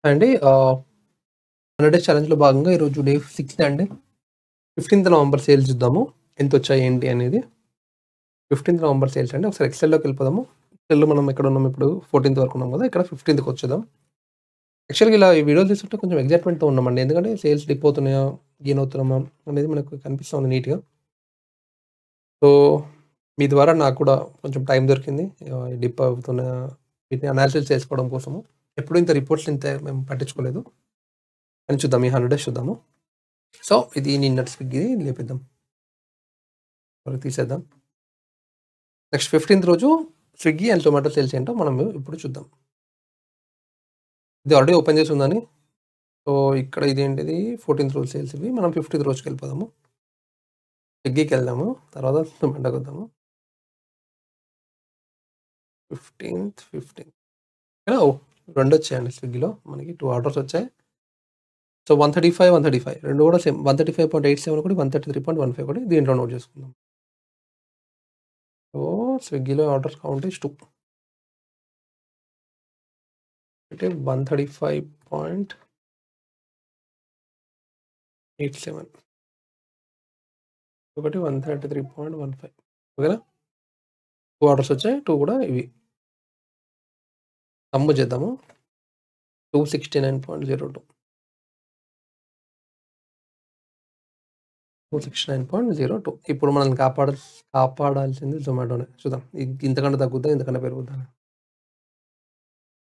అండి 100 డేస్ ఛాలెంజ్‌లో భాగంగా ఈరోజు డే 6 అండి. 15థ్ నవంబర్ సేల్స్ చూద్దాము. ఎంతొచ్చాయి ఏంటి అనేది. 15థ్ నవంబర్ సేల్స్ అండి. ఒకసారి ఎక్సెల్‌లోకి వెళ్ళిపోదాము. ఎక్సెల్‌లో మనం ఎక్కడున్నాం ఇప్పుడు 14థ్ వరకు ఉన్నాం కదా! ఇక్కడ 15థ్‌కి వచ్చేద్దాం. యాక్చువల్‌గా ఇలా ఈ వీడియోలు తీస్తుంటే కొంచెం ఎక్సైట్‌మెంట్‌తో ఉన్నామండి. ఎందుకంటే సేల్స్ డిప్ అవుతున్నాయా? గెయిన్ అవుతున్నామా? అనేది మనకు కనిపిస్తా ఉంది నీట్‌గా. సో, మీ ద్వారా నాకు కూడా కొంచెం టైం దొరికింది. డిప్ అవుతున్న వీటిని అనాలిసిస్ చేసుకోవడం కోసము. ఎప్పుడు ఇంత రిపోర్ట్స్ ఇంత మేము పట్టించుకోలేదు. కానీ చూద్దాం. ఈ 100 డేస్ చూద్దాము. సో, ఇది నిన్నటి స్విగ్గీది లేపేద్దాం. తీసేద్దాం. నెక్స్ట్ 15థ్ రోజు స్విగ్గీ అండ్ జొమాటో సేల్స్ ఏంటో మనం ఇప్పుడు చూద్దాం. ఇది ఆల్రెడీ ఓపెన్ చేసి ఉందని. సో, ఇక్కడ ఇదేంటిది 14థ్ రోజు సేల్స్ ఇవి. మనం 15థ్ రోజుకి వెళ్ళిపోదాము. స్విగ్గీకి వెళ్దాము. తర్వాత జొమాటోకి వద్దాము. 15థ్ ఓహ్! 2 వచ్చాయండి స్విగ్గీలో. మనకి 2 ఆర్డర్స్ వచ్చాయి. సో, 135, 135 2 కూడా సేమ్ 135.87 ఒకటి, 133.15 ఒకటి. దీంట్లో నోట్ చేసుకుందాం. సో, స్విగ్గీలో ఆర్డర్స్ కౌంట్ ఈస్ 2. అంటే 135.87 ఒకటి 133.15 ఓకేనా? 2 ఆర్డర్స్ వచ్చాయి. 2 కూడా ఇవి. సమ్ చేద్దాము. 269.02 269.02 ఇప్పుడు మనల్ని కాపాడాల్సింది జొమాటోనే. చూద్దాం. ఇంతకంటే తగ్గుద్దా? ఇంతకన్నా పెరుగుద్దా?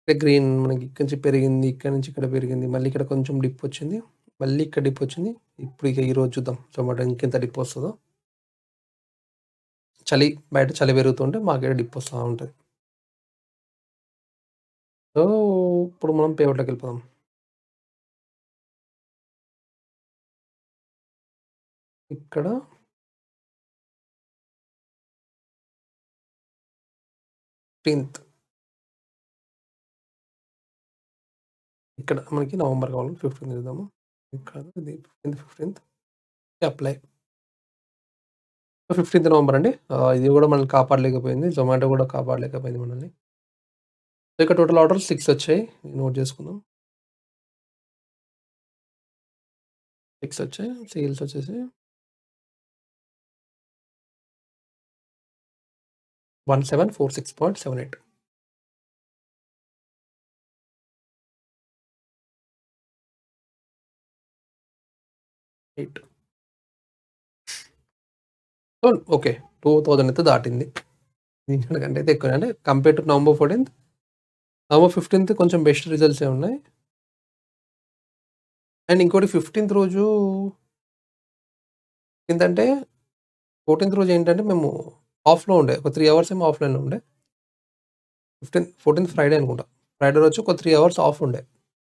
గ్రీన్ మనకి ఇక్కడి నుంచి పెరిగింది. ఇక్కడి నుంచి ఇక్కడ పెరిగింది. మళ్ళీ ఇక్కడ కొంచెం డిప్ వచ్చింది. మళ్ళీ ఇక్కడ డిప్ వచ్చింది. ఇప్పుడు ఇక ఈరోజు చూద్దాం జొమాటో ఇంకెంత డిప్ వస్తదో. బయట చలి పెరుగుతుంటే మాకీడ డిప్ వస్తా ఉంటది. సో, ఇప్పుడు మనం పేఅవుట్‌లోకి వెళ్ళిపోదాం. ఇక్కడ 15థ్ ఇక్కడ మనకి నవంబర్ కావాలి. 15థ్ చూద్దాము. ఇక్కడ ఇది 15థ్ అప్లై. 15థ్ నవంబర్ అండి. ఇది కూడా మనల్ని కాపాడలేకపోయింది. జొమాటో కూడా కాపాడలేకపోయింది మనల్ని. సో, ఇక్కడ టోటల్ ఆర్డర్స్ 6 వచ్చాయి. నోట్ చేసుకుందాం. 6 వచ్చాయి. సేల్స్ వచ్చేసి 1746.78 8 సో, ఓకే. 2000 అయితే దాటింది. దీనికంటే అయితే ఎక్కువనే అంటే కంపేర్ టు నవంబర్ 14థ్, నవంబర్ 15థ్ కొంచెం బెస్ట్ రిజల్ట్సే ఉన్నాయి. అండ్ ఇంకోటి 15థ్ రోజు ఏంటంటే 14థ్ రోజు ఏంటంటే మేము ఆఫ్‌లో ఉండే. ఒక 3 అవర్స్ ఏమో ఆఫ్‌లైన్‌లో ఉండే. 14థ్ ఫ్రైడే అనుకుంటా. ఫ్రైడే రోజు ఒక 3 అవర్స్ ఆఫ్ ఉండే.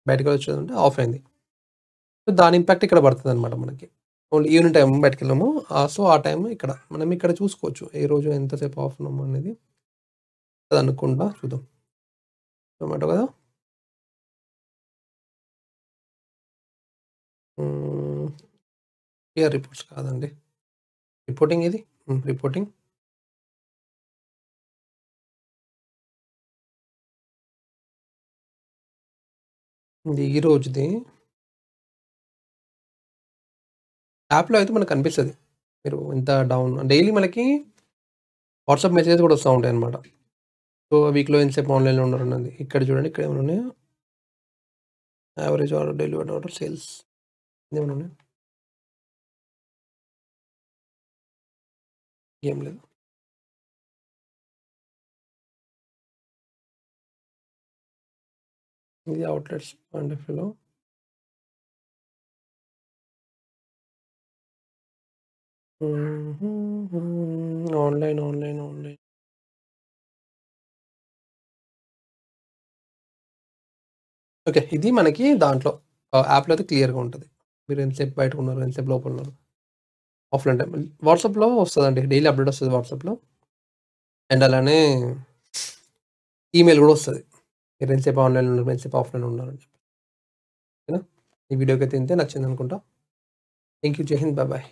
బయటికెళ్ళొచ్చేదుంటే ఆఫ్ అయింది. సో, దాని ఇంపాక్ట్ ఇక్కడ పడతదనమాట మనకి. ఓన్లీ ఈవినింగ్ టైమ్ బయటికెళ్ళాము. సో, ఆ టైమ్ ఇక్కడ. మనం ఇక్కడ చూసుకోవచ్చు. ఏ రోజు ఎంతసేపు ఆఫ్ ఉన్నాము అనేది. అదనుకుంటా చూద్దాం. జొమాటో కదా! హియర్ రిపోర్ట్స్ కాదండి. రిపోర్టింగ్ ఇది. రిపోర్టింగ్. ఇది ఈ రోజుది. యాప్‌లో అయితే మనకు కనిపిస్తది. మీరు ఎంత డౌన్ డైలీ మనకి వాట్సాప్ మెసేజెస్ కూడా వస్తా ఉంటాయన్నమాట. సో, వీక్‌లో ఎంతసేపు ఆన్‌లైన్‌లో ఉన్నారన్నది. ఇక్కడ చూడండి. ఇక్కడ ఏమైనా ఉన్నాయా? Average order, delivered order, sales ఏమైనా ఉన్నాయా? ఏం లేదు. ఇది అవుట్‌లెట్స్ పాయింట్ ఆఫ్ వ్యూలో ఆన్‌లైన్. ఓకే. ఇది మనకి దాంట్లో యాప్‌లో అయితే క్లియర్‌గా ఉంటది. మీరు ఎంతసేపు బయటకున్నారు, ఎంతసేపు లోపలున్నారు. Offline time. వాట్సాప్‌లో వస్తదండి. డైలీ అప్డేట్ వస్తది వాట్సాప్‌లో. అండ్ అలానే ఈమెయిల్ గూడా వస్తది. మీరు ఎంతసేపు ఆన్‌లైన్‌లో ఉన్నారు, ఎంతసేపు ఆఫ్‌లైన్‌లో ఉన్నారని చెప్పి. ఓకేనా? ఈ వీడియోకైతే ఇంతే. నచ్చిందనుకుంటా. Thank you. Jai Hind. Bye.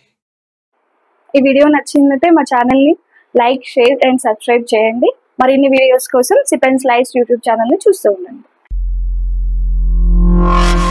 ఈ వీడియో నచ్చినట్లయితే మా ఛానల్‌ని లైక్, షేర్ అండ్ సబ్స్క్రైబ్ చేయండి. మరిన్ని వీడియోస్ కోసం సిప్ అండ్ స్లైస్ యూట్యూబ్ ఛానల్‌ని చూస్తూ ఉండండి. బాయ్.